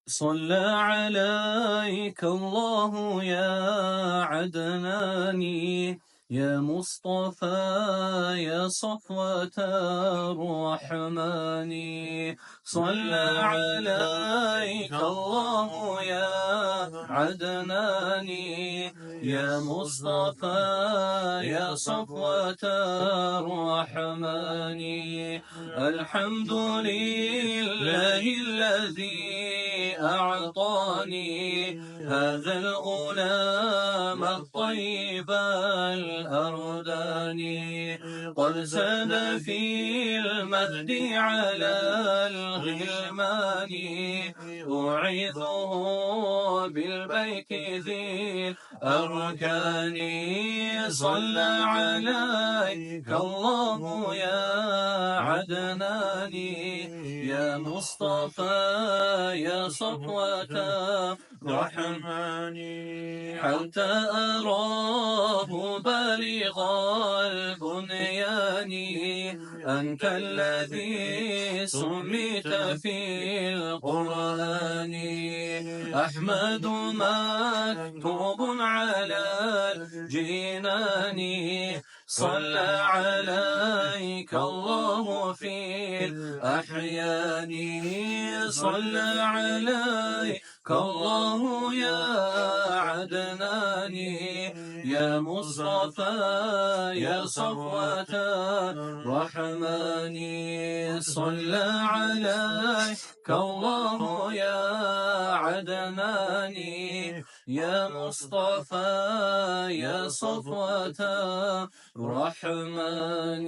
صلى عليك الله يا عدناني، يا مصطفى يا صفوة الرحمن. صلى عليك الله يا عدناني، يا مصطفى يا صفوة الرحمن. الحمد لله الذي أعطاني هذا الغلام الطيب الأرداني، قد ساد في المهد على الغلمان، أعيذه بالبيت ذي الأركان. صلى عليك الله يا عدناني، يا مصطفى يا صفوة الرحمن، حتى أراه بالغ البنيان. أنت الذي سميت في القرآن، أحمد مكتوب على الجنان. صلى عليك الله في الأحيان، صلى عليك الله يا عدناني، يا مصطفى يا صفوة الرحمن. صلى عليك الله يا عدناني، يا مصطفى يا صفوة الرحمن.